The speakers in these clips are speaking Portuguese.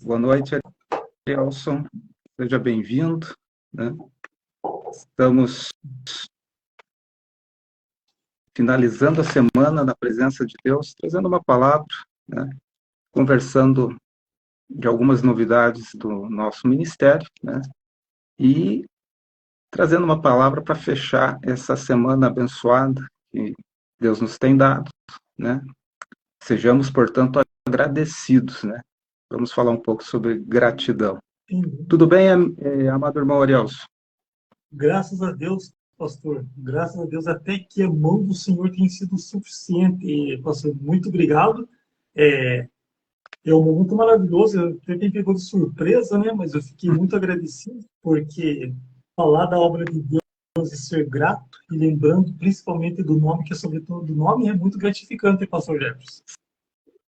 Boa noite, Elson. Seja bem-vindo, né? Estamos finalizando a semana na presença de Deus, trazendo uma palavra, né? Conversando de algumas novidades do nosso ministério, né? E trazendo uma palavra para fechar essa semana abençoada que Deus nos tem dado, né? Sejamos, portanto, agradecidos, né? Vamos falar um pouco sobre gratidão. Tudo bem, amado irmão Arielson? Graças a Deus, pastor. Graças a Deus, até que a mão do Senhor tem sido suficiente, pastor. Muito obrigado. É um momento maravilhoso. Eu até me pegou de surpresa, né? Mas eu fiquei muito agradecido, porque falar da obra de Deus e ser grato, e lembrando principalmente do nome, que é sobretudo do nome, é muito gratificante, pastor Jefferson.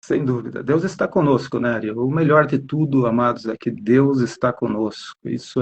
Sem dúvida. Deus está conosco, né, Ariel? O melhor de tudo, amados, é que Deus está conosco. Isso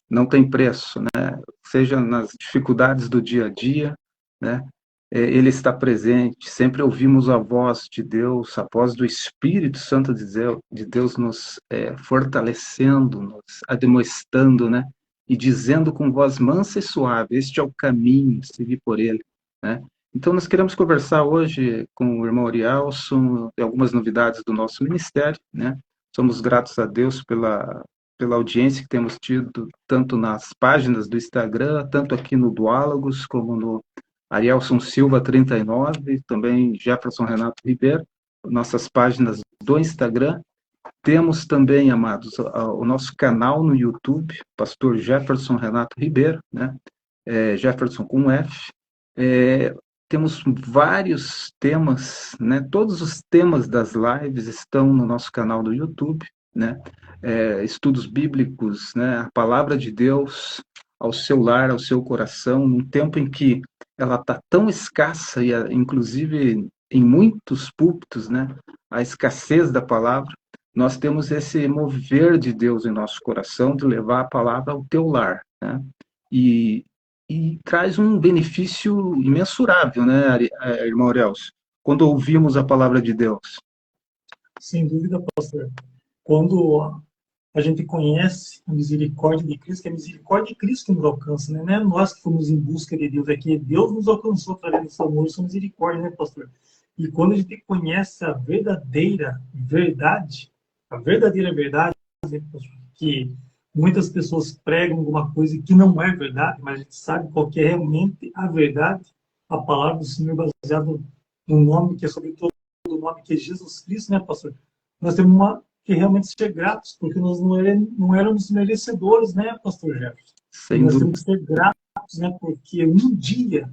não tem preço, né? Seja nas dificuldades do dia a dia, né? Ele está presente. Sempre ouvimos a voz de Deus, a voz do Espírito Santo de Deus nos fortalecendo, nos admoestando, né? E dizendo com voz mansa e suave: este é o caminho, seguir por ele, né? Então, nós queremos conversar hoje com o irmão Arielson de algumas novidades do nosso ministério, né? Somos gratos a Deus pela audiência que temos tido, tanto nas páginas do Instagram, tanto aqui no Duálogos, como no Arielson Silva 39, também Jefferson Renato Ribeiro, nossas páginas do Instagram. Temos também, amados, o nosso canal no YouTube, Pastor Jefferson Renato Ribeiro, né? Jefferson com F. Temos vários temas, né? Todos os temas das lives estão no nosso canal do YouTube, né? Estudos bíblicos, né? A palavra de Deus ao seu lar, ao seu coração, num tempo em que ela está tão escassa, e inclusive em muitos púlpitos, né? A escassez da palavra, nós temos esse mover de Deus em nosso coração de levar a palavra ao teu lar, né? E traz um benefício imensurável, né, irmão Aurélio? Quando ouvimos a palavra de Deus. Sem dúvida, pastor. Quando a gente conhece a misericórdia de Cristo, que é a misericórdia de Cristo que nos alcança, né? Não é nós que fomos em busca de Deus, é que Deus nos alcançou através do seu amor e sua misericórdia, né, pastor? E quando a gente conhece a verdadeira verdade, né, pastor, que muitas pessoas pregam alguma coisa que não é verdade, mas a gente sabe qual que é realmente a verdade, a palavra do Senhor baseada no nome que é sobre todo o nome, que é Jesus Cristo, né, pastor? Nós temos que realmente ser gratos, porque nós não éramos merecedores, né, pastor Jefferson? E nós temos que ser gratos, né, porque um dia,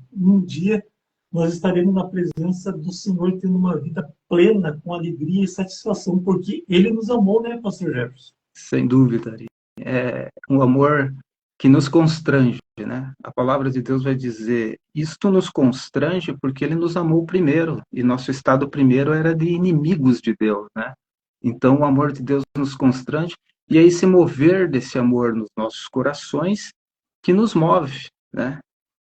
nós estaremos na presença do Senhor, tendo uma vida plena, com alegria e satisfação, porque Ele nos amou, né, pastor Jefferson? Sem dúvida, Ari. É um amor que nos constrange, né? A palavra de Deus vai dizer, isto nos constrange porque Ele nos amou primeiro, e nosso estado primeiro era de inimigos de Deus, né? Então, o amor de Deus nos constrange, e é esse mover desse amor nos nossos corações que nos move, né?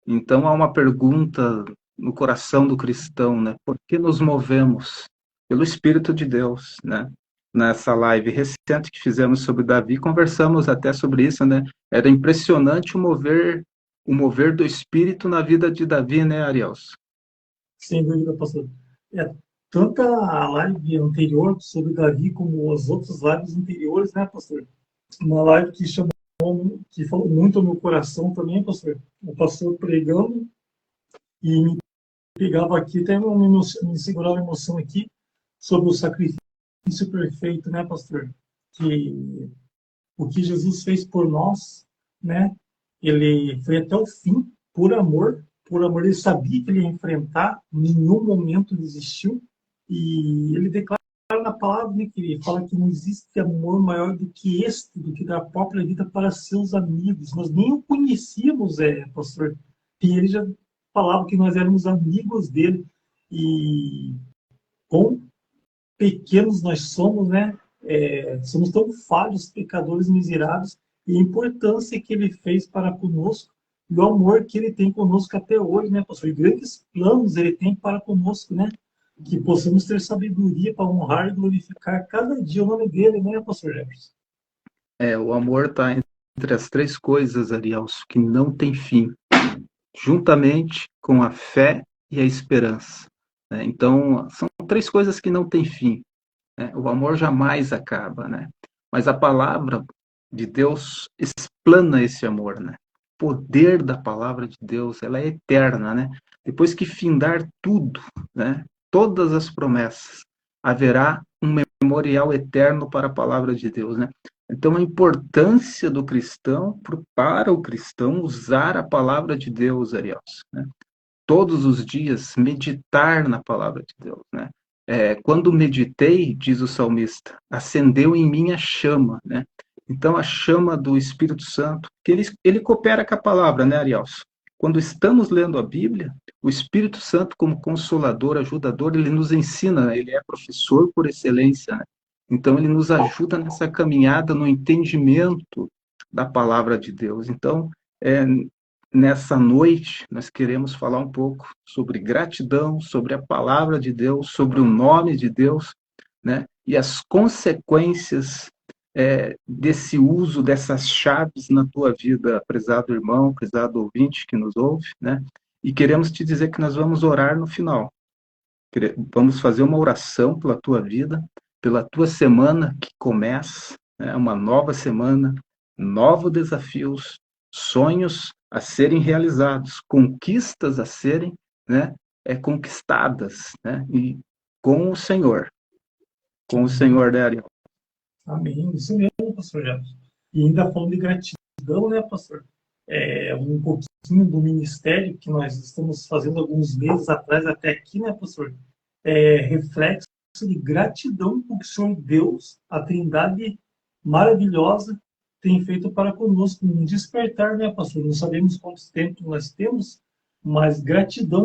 Então, há uma pergunta no coração do cristão, né? Por que nos movemos? Pelo Espírito de Deus, né? Nessa live recente que fizemos sobre Davi, conversamos até sobre isso, né? Era impressionante o mover do Espírito na vida de Davi, né, Ariels? Sem dúvida, pastor. Tanto a live anterior sobre Davi, como as outras lives anteriores, né, pastor? Uma live que falou muito ao meu coração também, pastor. O pastor pregando e me pegava aqui, até me segurava a emoção aqui, sobre o sacrifício perfeito, né, pastor? Que o que Jesus fez por nós, né? Ele foi até o fim, por amor ele sabia que ele ia enfrentar, em nenhum momento desistiu, e ele declara na palavra, né, que ele fala que não existe amor maior do que este, do que dar a própria vida para seus amigos. Nós nem o conhecíamos, pastor, e ele já falava que nós éramos amigos dele, e quão pequenos nós somos, né? Somos tão falhos, pecadores miseráveis, e a importância que ele fez para conosco, e o amor que ele tem conosco até hoje, né, pastor? E grandes planos ele tem para conosco, né? que possamos ter sabedoria para honrar e glorificar cada dia o nome dele, né, pastor Jefferson? O amor está entre as três coisas, Arielso, que não tem fim, juntamente com a fé e a esperança. Né? Então, são três coisas que não têm fim. Né? O amor jamais acaba, né? Mas a palavra de Deus explana esse amor, né? O poder da palavra de Deus, ela é eterna, né? Depois que findar tudo, né? Todas as promessas, haverá um memorial eterno para a palavra de Deus, né? Então, a importância do cristão, para o cristão, usar a palavra de Deus, Ariels, né? Todos os dias, meditar na palavra de Deus, né? Quando meditei, diz o salmista, acendeu em mim a chama, né? Então, a chama do Espírito Santo, que ele coopera com a palavra, né, Ariels? Quando estamos lendo a Bíblia, o Espírito Santo, como consolador, ajudador, ele nos ensina, né? Ele é professor por excelência, né? Então, ele nos ajuda nessa caminhada, no entendimento da palavra de Deus. Então, é, nessa noite, nós queremos falar um pouco sobre gratidão, sobre a palavra de Deus, sobre o nome de Deus, né? E as consequências desse uso dessas chaves na tua vida, prezado irmão, prezado ouvinte que nos ouve, né? E queremos te dizer que nós vamos orar no final. Vamos fazer uma oração pela tua vida, pela tua semana que começa, né? Uma nova semana, novos desafios, sonhos a serem realizados, conquistas a serem, né, conquistadas, né, e com o Senhor, né, Ariel? Amém. Isso mesmo, pastor Jefferson. E ainda falando de gratidão, né, pastor? Um pouquinho do ministério que nós estamos fazendo alguns meses atrás até aqui, né, pastor? Reflexo de gratidão por que o Senhor Deus, a Trindade maravilhosa, tem feito para conosco. Um despertar, né, pastor? Não sabemos quanto tempo nós temos, mas gratidão.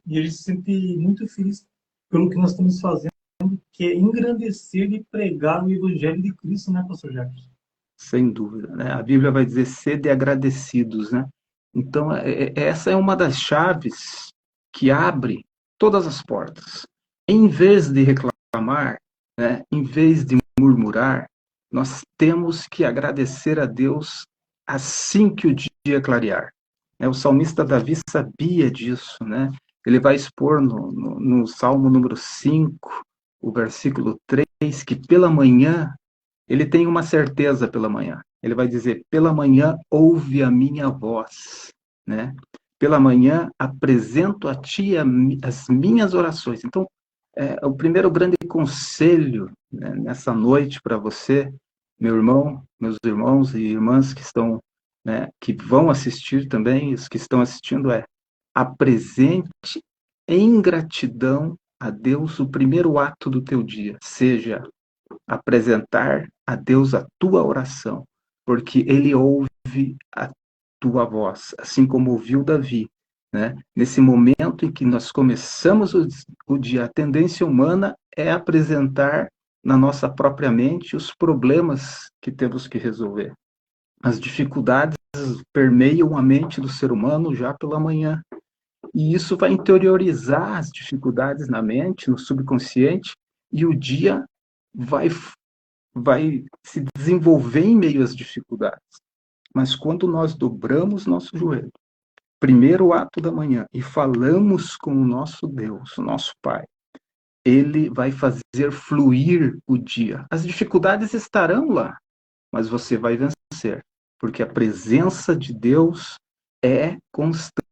E a gente se sente muito feliz pelo que nós estamos fazendo, que é engrandecer e pregar o Evangelho de Cristo, né, pastor Jefferson? Sem dúvida, né? A Bíblia vai dizer sede agradecidos, né? Então, essa é uma das chaves que abre todas as portas. Em vez de reclamar, né, em vez de murmurar, nós temos que agradecer a Deus assim que o dia clarear. O salmista Davi sabia disso, né? Ele vai expor no Salmo número 5, o versículo 3, que pela manhã ele tem uma certeza pela manhã. Ele vai dizer: pela manhã ouve a minha voz, né? Pela manhã apresento a ti as minhas orações. Então, o primeiro grande conselho, né, nessa noite para você, meu irmão, meus irmãos e irmãs que estão, né, que vão assistir também, os que estão assistindo, apresente em gratidão a Deus o primeiro ato do teu dia, seja apresentar a Deus a tua oração, porque Ele ouve a tua voz, assim como ouviu Davi. Né? Nesse momento em que nós começamos o dia, a tendência humana é apresentar na nossa própria mente os problemas que temos que resolver. As dificuldades permeiam a mente do ser humano já pela manhã. E isso vai interiorizar as dificuldades na mente, no subconsciente, e o dia vai se desenvolver em meio às dificuldades. Mas quando nós dobramos nosso joelho, primeiro ato da manhã, e falamos com o nosso Deus, o nosso Pai, Ele vai fazer fluir o dia. As dificuldades estarão lá, mas você vai vencer, porque a presença de Deus é constante,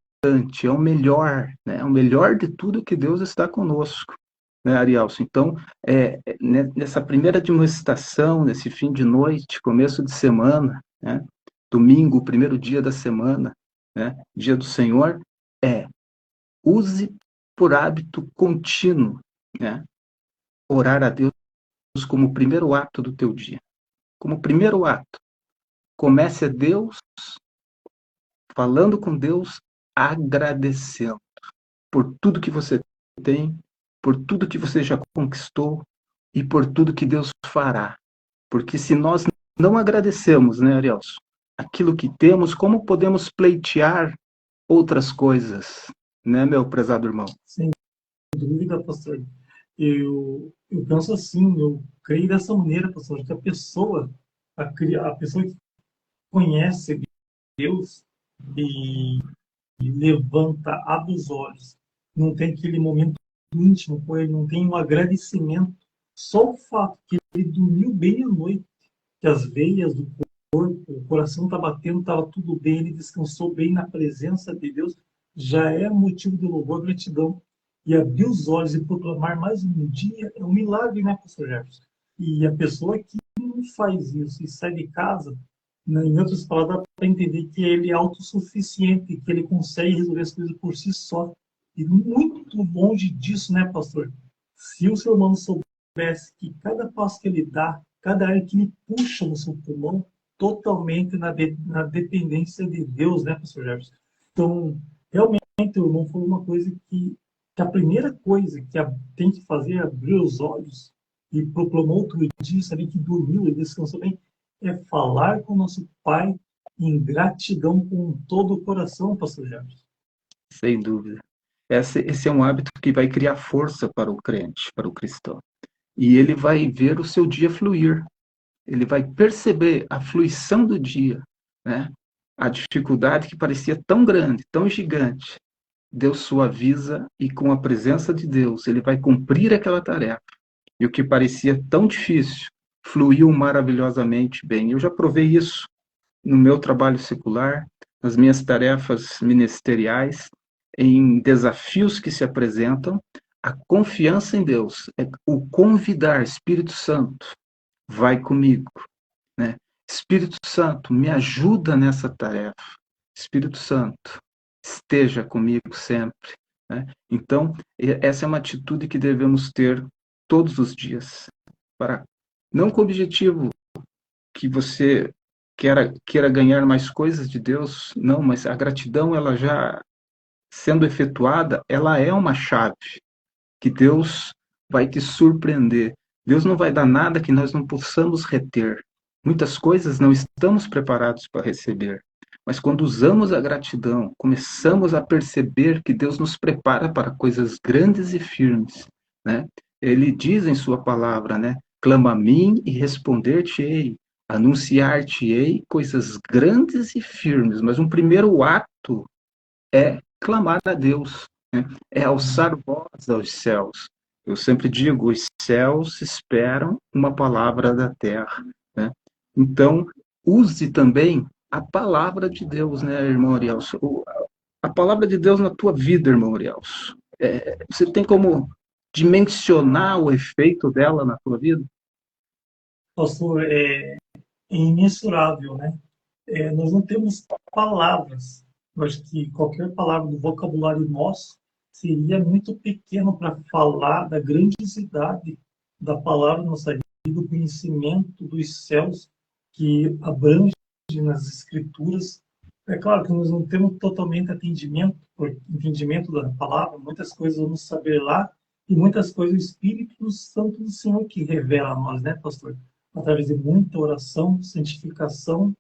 é o melhor, né? É o melhor de tudo que Deus está conosco, né, Arielson? Então, nessa primeira demonstração, nesse fim de noite, começo de semana, né, domingo, o primeiro dia da semana, né, dia do Senhor, use por hábito contínuo, né, orar a Deus como primeiro ato do teu dia. Como primeiro ato, comece a Deus falando com Deus, agradecendo por tudo que você tem, por tudo que você já conquistou e por tudo que Deus fará. Porque se nós não agradecemos, né, Arielson, aquilo que temos, como podemos pleitear outras coisas, né, meu prezado irmão? Sem dúvida, pastor. Eu penso assim, eu creio dessa maneira, pastor, que a pessoa que conhece Deus e levanta, abre os olhos, não tem aquele momento íntimo com ele, não tem um agradecimento. Só o fato que ele dormiu bem à noite, que as veias do corpo, o coração está batendo, estava tudo bem, ele descansou bem na presença de Deus, já é motivo de louvor e gratidão. E abrir os olhos e proclamar mais um dia é um milagre, né, pastor Jefferson? E a pessoa que não faz isso e sai de casa, né, em outras palavras, dá para entender que ele é autossuficiente, que ele consegue resolver as coisas por si só. E muito longe disso, né, pastor? Se o ser humano soubesse que cada passo que ele dá, cada ar que ele puxa no seu pulmão, totalmente na dependência de Deus, né, pastor Jefferson? Então, realmente, o irmão falou uma coisa que a primeira coisa que tem que fazer é abrir os olhos e proclamou outro dia, saber que dormiu e descansou bem, é falar com o nosso Pai em gratidão com todo o coração, pastor Jefferson. Sem dúvida. Esse é um hábito que vai criar força para o crente, para o cristão. E ele vai ver o seu dia fluir. Ele vai perceber a fluição do dia, né? A dificuldade que parecia tão grande, tão gigante, Deus suaviza e com a presença de Deus ele vai cumprir aquela tarefa. E o que parecia tão difícil fluiu maravilhosamente bem. Eu já provei isso no meu trabalho secular, nas minhas tarefas ministeriais, em desafios que se apresentam. A confiança em Deus é o convidar, Espírito Santo, vai comigo, né? Espírito Santo, me ajuda nessa tarefa. Espírito Santo, esteja comigo sempre, né? Então, essa é uma atitude que devemos ter todos os dias, para não com o objetivo que você queira ganhar mais coisas de Deus, não, mas a gratidão, ela já sendo efetuada, ela é uma chave que Deus vai te surpreender. Deus não vai dar nada que nós não possamos reter. Muitas coisas não estamos preparados para receber. Mas quando usamos a gratidão, começamos a perceber que Deus nos prepara para coisas grandes e firmes, né? Ele diz em sua palavra, né? Clama a mim e responder-te-ei, anunciar-te-ei coisas grandes e firmes. Mas um primeiro ato é clamar a Deus, né? É alçar voz aos céus. Eu sempre digo, os céus esperam uma palavra da terra, né? Então, use também a palavra de Deus, né, irmão Arielso? A palavra de Deus na tua vida, irmão Arielso. Você tem como dimensionar o efeito dela na tua vida? Pastor, é imensurável, né? Nós não temos palavras. Eu acho que qualquer palavra do vocabulário nosso seria muito pequeno para falar da grandiosidade da palavra na nossa vida, do conhecimento dos céus que abrange nas escrituras. É claro que nós não temos totalmente entendimento da palavra, muitas coisas vamos saber lá, e muitas coisas o Espírito Santo do Senhor que revela a nós, né, pastor? Através de muita oração, santificação,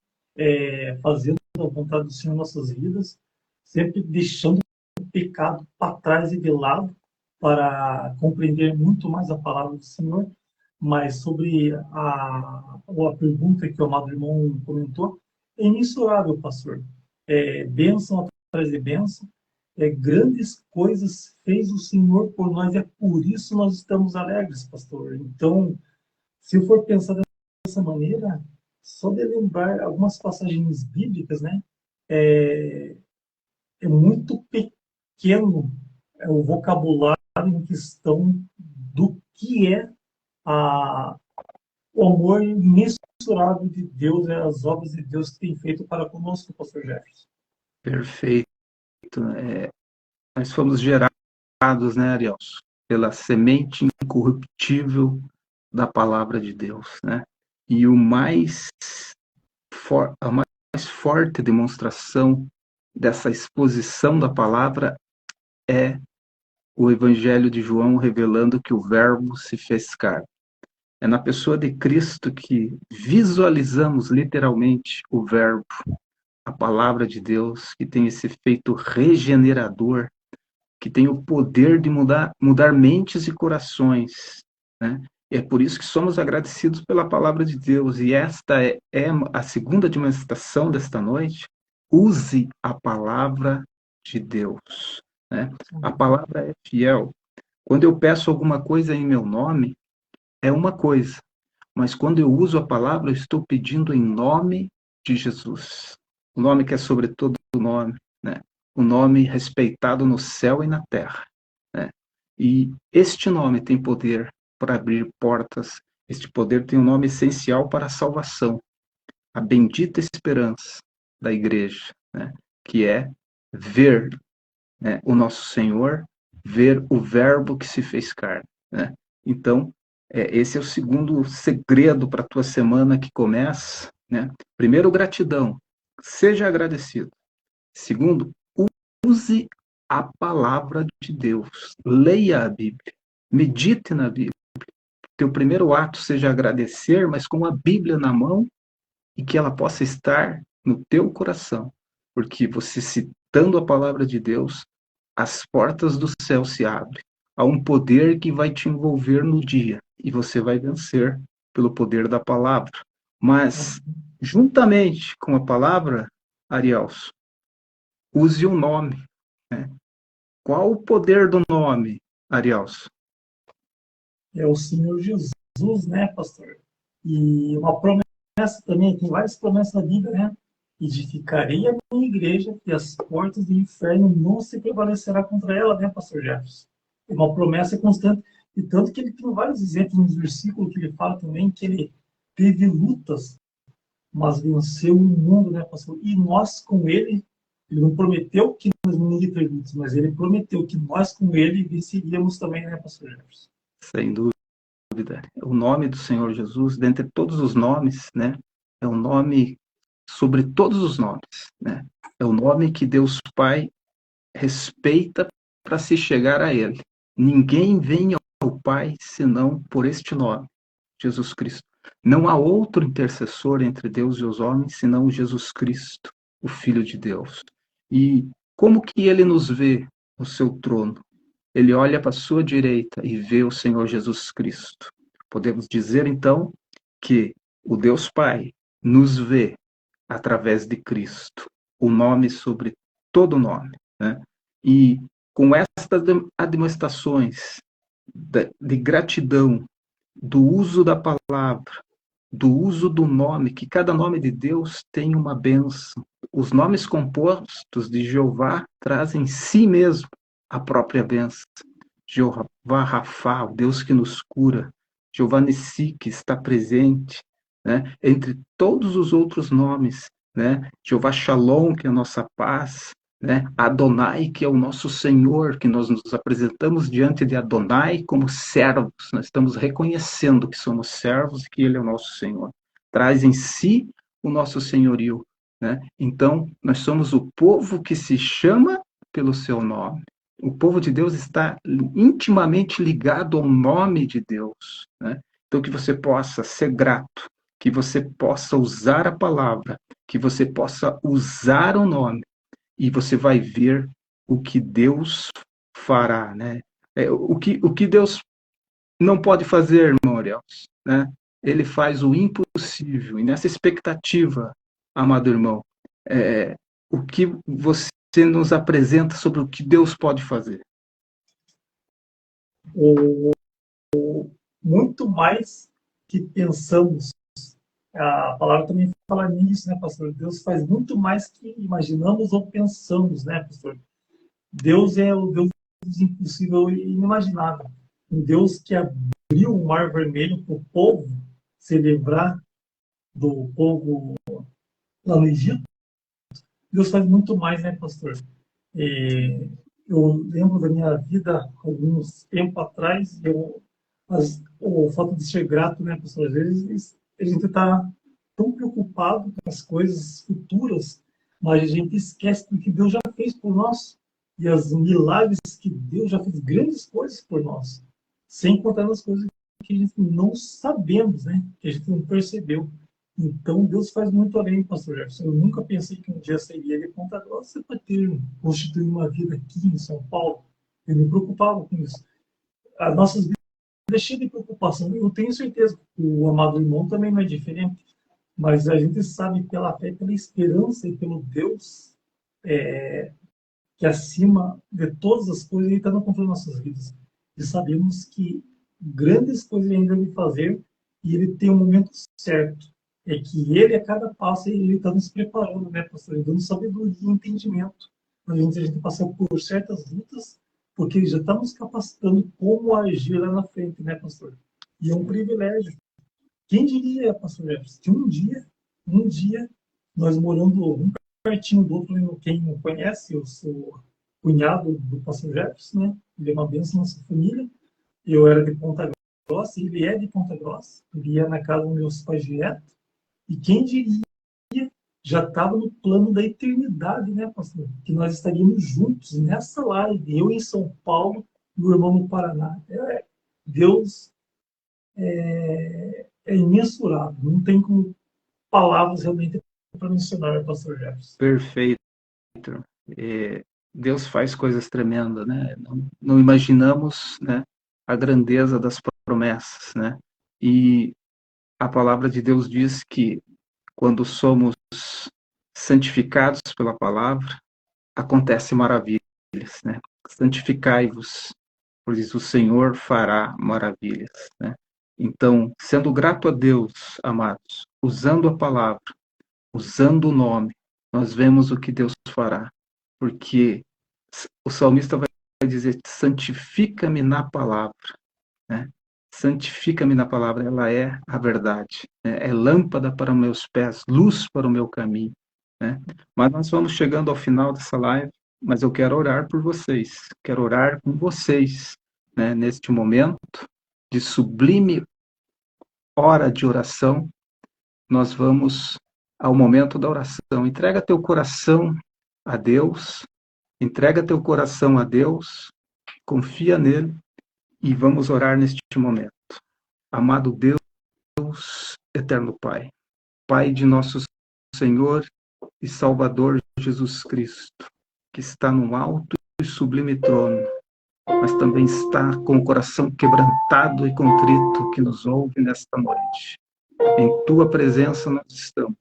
fazendo a vontade do Senhor em nossas vidas, sempre deixando o pecado para trás e de lado, para compreender muito mais a palavra do Senhor. Mas sobre a pergunta que o amado irmão comentou, é imensurável, pastor. Bênção atrás de bênção, grandes coisas fez o Senhor por nós, e é por isso nós estamos alegres, pastor. Então, se eu for pensar dessa maneira, só de lembrar algumas passagens bíblicas, né? É, é muito pequeno o vocabulário em questão do que é a, o amor imensurável de Deus e as obras de Deus que tem feito para conosco, pastor Jefferson. Perfeito. Nós fomos gerados, né, Arielso, pela semente incorruptível da palavra de Deus, né? E a mais forte demonstração dessa exposição da palavra é o Evangelho de João revelando que o Verbo se fez carne. É na pessoa de Cristo que visualizamos literalmente o Verbo, a palavra de Deus, que tem esse efeito regenerador que tem o poder de mudar mentes e corações, né? E é por isso que somos agradecidos pela palavra de Deus. E esta é a segunda demonstração desta noite. Use a palavra de Deus, né? A palavra é fiel. Quando eu peço alguma coisa em meu nome, é uma coisa. Mas quando eu uso a palavra, eu estou pedindo em nome de Jesus. O nome que é sobre todo o nome, né? O nome respeitado no céu e na terra, né? E este nome tem poder para abrir portas. Este poder tem um nome essencial para a salvação. A bendita esperança da igreja, né? Que é ver, né, o nosso Senhor, ver o verbo que se fez carne, né? Então, esse é o segundo segredo para a tua semana que começa, né? Primeiro, gratidão. Seja agradecido. Segundo, use a palavra de Deus. Leia a Bíblia. Medite na Bíblia. Teu primeiro ato seja agradecer, mas com a Bíblia na mão e que ela possa estar no teu coração. Porque você citando a palavra de Deus, as portas do céu se abrem. Há um poder que vai te envolver no dia e você vai vencer pelo poder da palavra. Mas, juntamente com a palavra, Arielso, use o nome, né? Qual o poder do nome, Arielso? É o Senhor Jesus, né, pastor? E uma promessa também, tem várias promessas na Bíblia, né? Edificarei a minha igreja e as portas do inferno não se prevalecerá contra ela, né, pastor Jefferson? É uma promessa constante. E tanto que ele tem vários exemplos nos versículos que ele fala também que ele teve lutas, mas venceu o mundo, né, pastor? E nós com ele não prometeu que nós não iríamos ter lutas, mas ele prometeu que nós com ele venceríamos também, né, pastor Jefferson? Sem dúvida. O nome do Senhor Jesus, dentre todos os nomes, né, é o nome sobre todos os nomes, né? É o nome que Deus Pai respeita para se chegar a Ele. Ninguém vem ao Pai senão por este nome, Jesus Cristo. Não há outro intercessor entre Deus e os homens senão Jesus Cristo, o Filho de Deus. E como que Ele nos vê no seu trono? Ele olha para a sua direita e vê o Senhor Jesus Cristo. Podemos dizer, então, que o Deus Pai nos vê através de Cristo, o nome sobre todo nome, né? E com estas demonstrações de gratidão, do uso da palavra, do uso do nome, que cada nome de Deus tem uma bênção. Os nomes compostos de Jeová trazem em si mesmo a própria bênção. Jeová Rafa, o Deus que nos cura. Jeová Nissi, que está presente, né? Entre todos os outros nomes, né? Jeová Shalom, que é a nossa paz, né? Adonai, que é o nosso Senhor, que nós nos apresentamos diante de Adonai como servos. Nós estamos reconhecendo que somos servos e que Ele é o nosso Senhor. Traz em si o nosso senhorio, né? Então, nós somos o povo que se chama pelo seu nome. O povo de Deus está intimamente ligado ao nome de Deus, né? Então, que você possa ser grato, que você possa usar a palavra, que você possa usar o nome, e você vai ver o que Deus fará, né? O que Deus não pode fazer, irmão Ariel, né? Ele faz o impossível. E nessa expectativa, amado irmão, o que você nos apresenta sobre o que Deus pode fazer? Muito mais que pensamos. A palavra também fala nisso, né, pastor? Deus faz muito mais que imaginamos ou pensamos, né, pastor? Deus é o Deus impossível e inimaginável. Um Deus que abriu o Mar Vermelho para o povo se livrar do povo lá no Egito. Deus faz muito mais, né, pastor? Eu lembro da minha vida alguns tempo atrás, o fato de ser grato, né, pastor? Às vezes a gente está tão preocupado com as coisas futuras, mas a gente esquece do que Deus já fez por nós e as milagres que Deus já fez, grandes coisas por nós, sem contar as coisas que a gente não sabemos, né? Que a gente não percebeu. Então, Deus faz muito além, pastor Jefferson. Eu nunca pensei que um dia seria ele Ponta Grossa para ter constituído uma vida aqui em São Paulo. Eu me preocupava com isso. As nossas vidas cheias de preocupação. Eu tenho certeza que o amado irmão também não é diferente. Mas a gente sabe pela fé, pela esperança e pelo Deus que acima de todas as coisas, Ele está no controle das nossas vidas. E sabemos que grandes coisas Ele ainda vai fazer e Ele tem um momento certo. É que Ele, a cada passo, Ele está nos preparando, né, pastor? Ele dando sabedoria e entendimento. A gente passa por certas lutas, porque Ele já está nos capacitando como agir lá na frente, né, pastor? E é um privilégio. Quem diria, pastor Jefferson, que um dia, nós morando um pertinho do outro, quem não conhece, eu sou cunhado do pastor Jefferson, né? Ele é uma bênção na nossa família. Eu era de Ponta Grossa, ele é de Ponta Grossa. Ele ia na casa dos meus pais direto. E quem diria, já estava no plano da eternidade, né, pastor? Que nós estaríamos juntos nessa live, eu em São Paulo e o irmão no Paraná. Deus é imensurável, não tem como palavras realmente para mencionar, pastor Jefferson. Perfeito. Deus faz coisas tremendas, né? Não imaginamos, né, a grandeza das promessas, né? E a palavra de Deus diz que quando somos santificados pela palavra, acontece maravilhas, né? Santificai-vos, pois o Senhor fará maravilhas, né? Então, sendo grato a Deus, amados, usando a palavra, usando o nome, nós vemos o que Deus fará. Porque o salmista vai dizer, santifica-me na palavra, né? Santifica-me na palavra, ela é a verdade, né? É lâmpada para os meus pés, luz para o meu caminho, né? Mas nós vamos chegando ao final dessa live, mas eu quero orar por vocês, quero orar com vocês, né? Neste momento de sublime hora de oração, nós vamos ao momento da oração. Entrega teu coração a Deus, entrega teu coração a Deus, confia nele e vamos orar neste momento. Amado Deus, eterno Pai, Pai de nosso Senhor e Salvador Jesus Cristo, que está no alto e sublime trono, mas também está com o coração quebrantado e contrito que nos ouve nesta noite. Em tua presença nós estamos,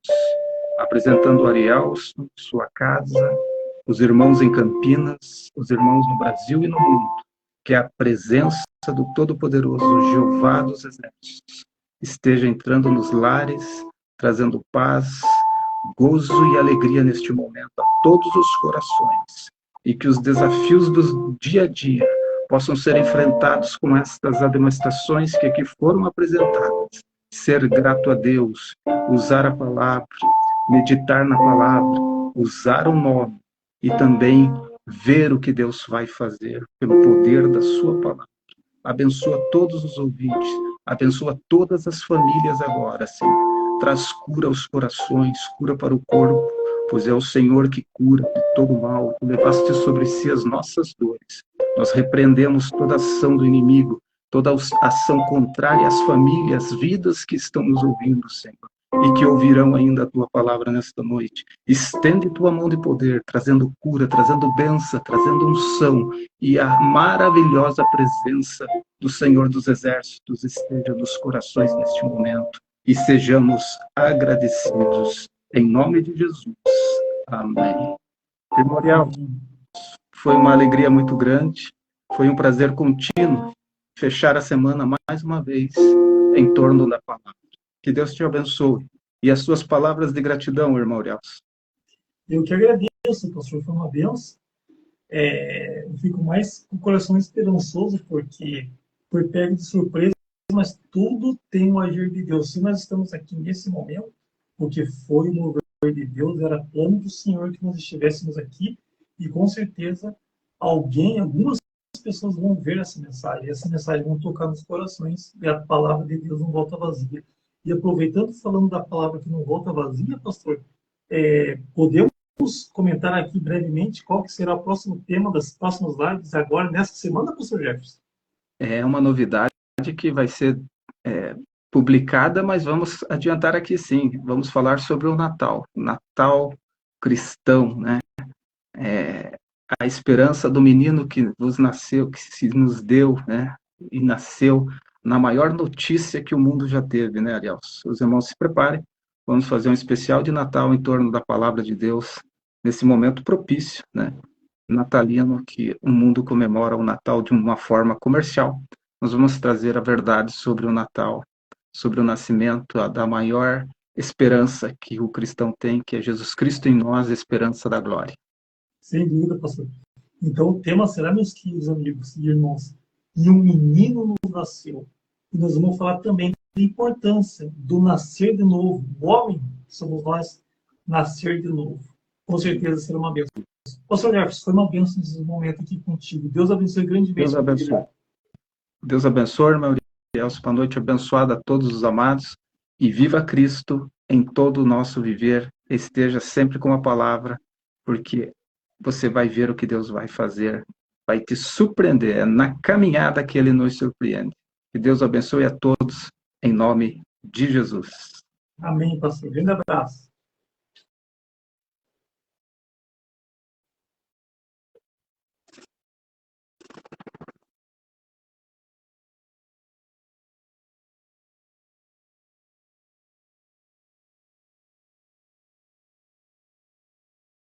apresentando Ariel, sua casa, os irmãos em Campinas, os irmãos no Brasil e no mundo, que a presença do Todo-Poderoso Jeová dos Exércitos esteja entrando nos lares, trazendo paz, gozo e alegria neste momento a todos os corações, e que os desafios do dia a dia possam ser enfrentados com estas demonstrações que aqui foram apresentadas. Ser grato a Deus, usar a palavra, meditar na palavra, usar o nome e também ver o que Deus vai fazer pelo poder da sua palavra. Abençoa todos os ouvintes, abençoa todas as famílias agora, Senhor. Traz cura aos corações, cura para o corpo, pois é o Senhor que cura de todo mal. Tu levaste sobre si as nossas dores. Nós repreendemos toda ação do inimigo, toda ação contrária às famílias, às vidas que estão nos ouvindo, Senhor, e que ouvirão ainda a tua palavra nesta noite. Estende tua mão de poder, trazendo cura, trazendo bênção, trazendo unção, e a maravilhosa presença do Senhor dos Exércitos esteja nos corações neste momento, e sejamos agradecidos. Em nome de Jesus. Amém. Memorial, foi uma alegria muito grande, foi um prazer contínuo fechar a semana mais uma vez em torno da palavra. Que Deus te abençoe. E as suas palavras de gratidão, irmão Aurielson. Eu que agradeço, pastor, foi uma benção. Eu fico mais com o coração esperançoso, porque foi pego de surpresa, mas tudo tem um agir de Deus. Se nós estamos aqui nesse momento, porque foi um mover de Deus, era plano do Senhor que nós estivéssemos aqui, e com certeza algumas pessoas vão ver essa mensagem vão tocar nos corações, e a palavra de Deus não volta vazia. E aproveitando, falando da palavra que não volta vazia, pastor, podemos comentar aqui brevemente qual que será o próximo tema das próximas lives agora, nessa semana, pastor Jefferson? É uma novidade que vai ser publicada, mas vamos adiantar aqui sim. Vamos falar sobre o Natal cristão, né? a esperança do menino que vos nasceu, que se nos deu, né? E nasceu na maior notícia que o mundo já teve, né, Ariel? Os irmãos se preparem, vamos fazer um especial de Natal em torno da palavra de Deus, nesse momento propício, né? Natalino, que o mundo comemora o Natal de uma forma comercial. Nós vamos trazer a verdade sobre o Natal, sobre o nascimento da maior esperança que o cristão tem, que é Jesus Cristo em nós, a esperança da glória. Sem dúvida, pastor. Então, o tema será, meus queridos amigos e irmãos, e um menino nos nasceu. E nós vamos falar também da importância do nascer de novo. O homem, que somos nós, nascer de novo. Com certeza será uma bênção. Pastor Jefferson, foi uma bênção esse momento aqui contigo. Deus abençoe grandemente. Deus abençoe. Deus abençoe, irmão Elielson, uma noite abençoada a todos os amados, e viva Cristo em todo o nosso viver, esteja sempre com a palavra, porque você vai ver o que Deus vai fazer, vai te surpreender, é na caminhada que Ele nos surpreende. Que Deus abençoe a todos, em nome de Jesus. Amém, pastor. Grande abraço.